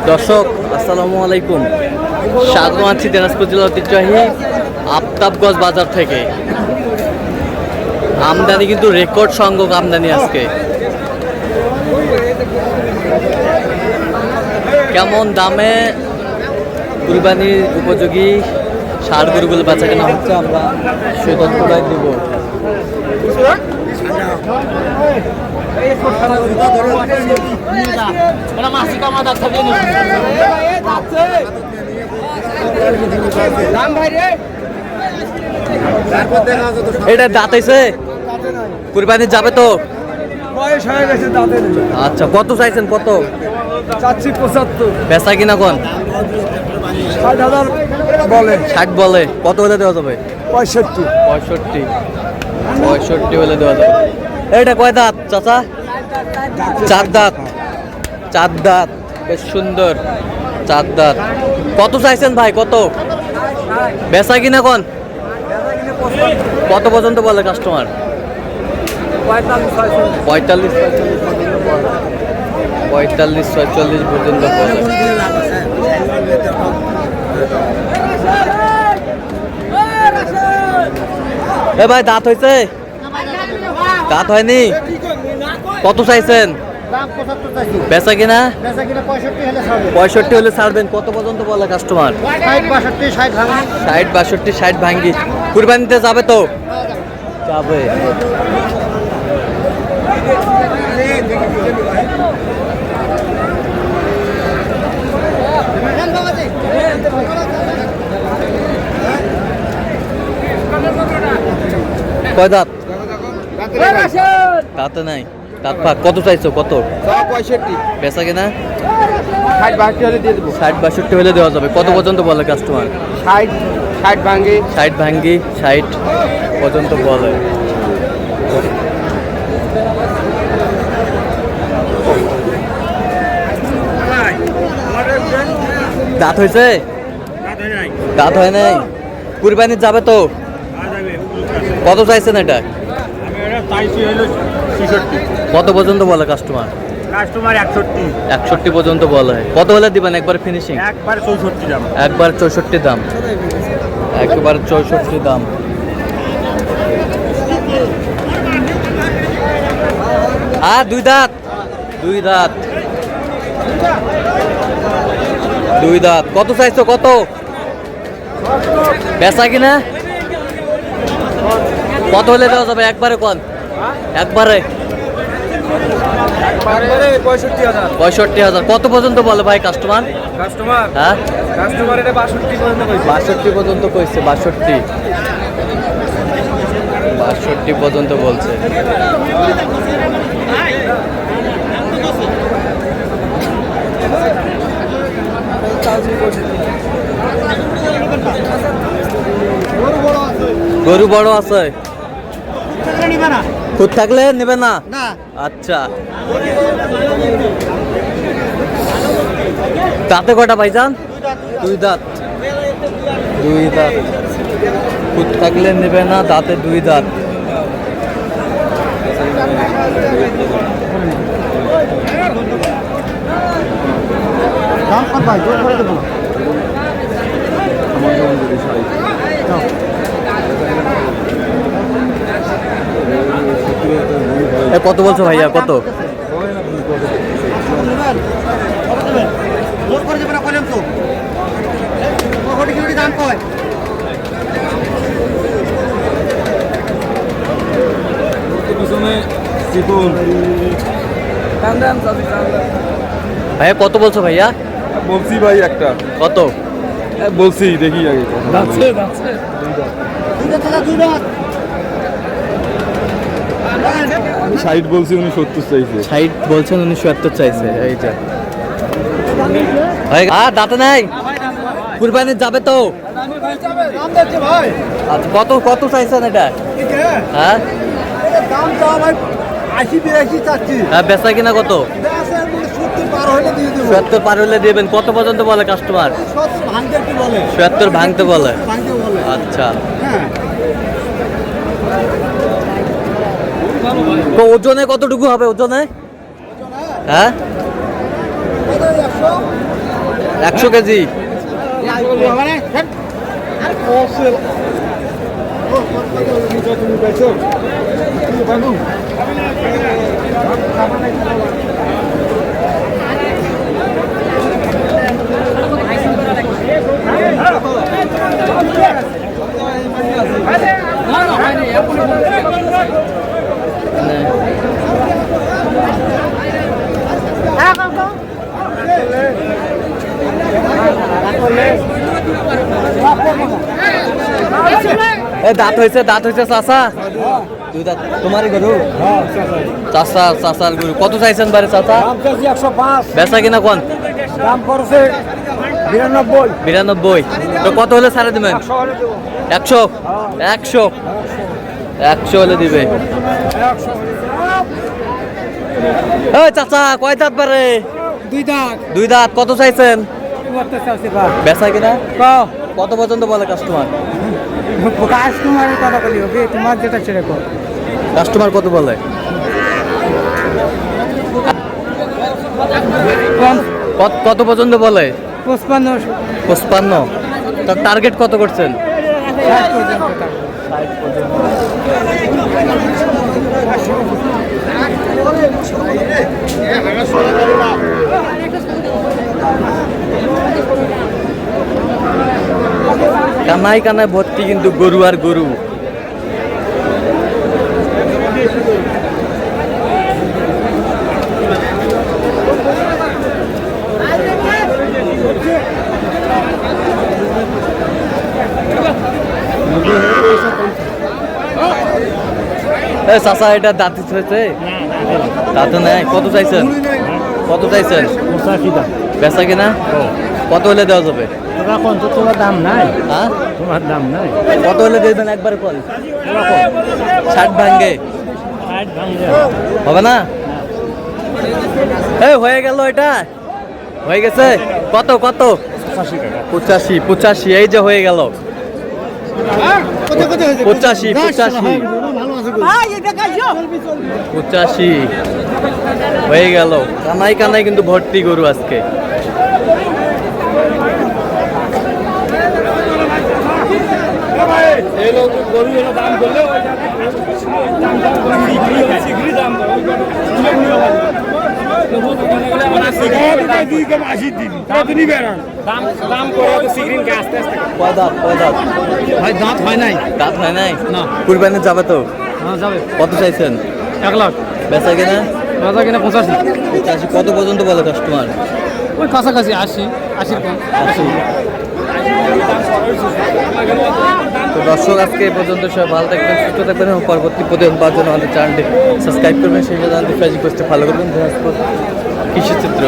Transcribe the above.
দর্শক আসসালামু আলাইকুম, স্বাগত আছি দিনাজপুর জেলার ঐতিহ্যবাহী আফতাবগঞ্জ বাজার থেকে। আমদানি কিন্তু রেকর্ড সংখ্যক আমদানি আজকে। কেমন দামে কুরবানির উপযোগী ষাঁড় গরুগুলো বেচা কেনা হচ্ছে আমরা সে তথ্যটাই দিব। এটা দাঁত হয়েছে, কুরবানি যাবে তো? আচ্ছা, কত চাইছেন? কত চাচ্ছি? 75। বেচা কিনা কোন? 60,000 বলে। 60 বলে। কত হলে দেওয়া যাবে? 65। 65 হলে দেওয়া যাবে। এটা কয় দাঁত চাচা? 4 দাঁত। 4 দাঁত, বেশ সুন্দর 4 দাঁত। কত চাইছেন ভাই? কত বেচা কিনা কোন? কত পর্যন্ত বলে কাস্টমার? 45 46 পর্যন্ত বলে। এ ভাই, দাঁত হয়েছে? দাঁত হয়নি? কত চাইছেন? বেচা কিনা 65 হলে ছাড়বেন। কত পর্যন্ত বলে কাস্টমার? 60 ভাঙ্গি। কুরবানিতে যাবে তো? যাবে। কয় দাঁত? দাঁতে নাই, দাঁত পাক। কত চাইছো? কত? 65। বেচা কিনা 60-62 হলে দিয়ে দেবো। 60-62 হলে দেওয়া যাবে। কত পর্যন্ত বলে কাস্টমার? 60 ভাঙে। 60 ভাঙ্গি, 60 পর্যন্ত বলে। দাঁত হয়েছে? দাঁত হয় নাই। কুরবানি যাবে তো? কত চাইছেন এটা? কত পর্যন্ত বলে কাস্টমার? 61 পর্যন্ত বলে। কত হলে দিবেন? একবার ফিনিশিং? একবার 64 দাম। একবার 64 দাম। আর 2 দাঁত। 2 দাঁত। কত চাইছো? কত বেচা কিনা? কত হলে দেওয়া যাবে? একবারে কোন? একবারে 65,000। কত পর্যন্ত বলে ভাই কাস্টমার? হ্যাঁ, কাস্টমার এটা 62 পর্যন্ত কইছে। 62 পর্যন্ত কইছে। 62 পর্যন্ত বলছে। গরু বড় আছে? খুদ থাকলে নেবে না? আচ্ছা, দাঁতে কটা ভাইজান? 2 দাঁত। খুদ থাকলে নেবে না, দাঁতে 2 দাঁত। কত বলছো ভাইয়া? কত? ভাইয়া কত বলছো ভাইয়া? বলছি ভাই একটা। কত বলছি দেখি আগে। 60 বলছি, উনি 70 চাইছে। 60 বলছেন, উনি 70 চাইছে। এইটা দাঁতে নাই। কুরবানি যাবে তো? আচ্ছা, কত চাইছেন এটা? হ্যাঁ, 80-82 চাচ্ছি। হ্যাঁ, বেচা কিনা কত? 70 পার হলে দিবেন। কত পর্যন্ত বলে কাস্টমার? 70 ভাঙতে বলে। আচ্ছা, তো ওজনে কতটুকু হবে? ওজনে হ্যাঁ 100 কেজি। দাঁত হয়েছে চাচা, দুই দাঁত তোমারই গরু? চাচার গরু। কত চাইছেন বারে চাচা? 105। বেচা কিনা কোন? দাম পড়ছে 92। 92। তো কত হলে ছাড়ে দিবেন? 100। 100 হলে দিবে। চাচা কয় দাঁত বারে? 2 দাঁত। 2 দাঁত। কত চাইছেন? বেচা কিনা কত পর্যন্ত বলে কাস্টমার? কাস্টমারের কথা বলি, ওকে তোমার যেটা ছেড়ে কর। কাস্টমার কত বলে? কত পর্যন্ত বলে? 55। তার টার্গেট কত করছেন? 60 পর্যন্ত। কানায় কানায় ভর্তি কিন্তু গরু আর গরু। চাচা এটা দাঁত হয়েছে? দাঁত নাই। কত চাইছেন? বেচা কিনা কত হলে দেওয়া যাবে? তোমার দাম নাই। হ্যাঁ, তোমার দাম নাই। কত হলে দেবেন একবার কল? 60 ভাঙ্গে হবে না? হয়ে গেল, এটা হয়ে গেছে। কত 85। এই যে হয়ে গেল 85 হয়ে গেল। কানাই কানাই কিন্তু ভর্তি গরু আজকে। দাঁত হয় নাই। দাঁত হয় নাই না। কুরবানি যাবে তো? যাবে। কত চাইছেন? 1 লাখ। বেচা কিনা? 85। কত পর্যন্ত বলে কাস্টমার? ওই কাছাকাছি 80 কম। তো দর্শক আজকে এই পর্যন্ত সব ভালো থাকবেন, সুস্থ থাকবেন এবং পরবর্তী প্রতিদিন পাওয়ার জন্য আমাদের চ্যানেলটি সাবস্ক্রাইব করবেন, সেই সাথে ফেসবুক পেজটি ফলো করবেন। কৃষি চিত্র।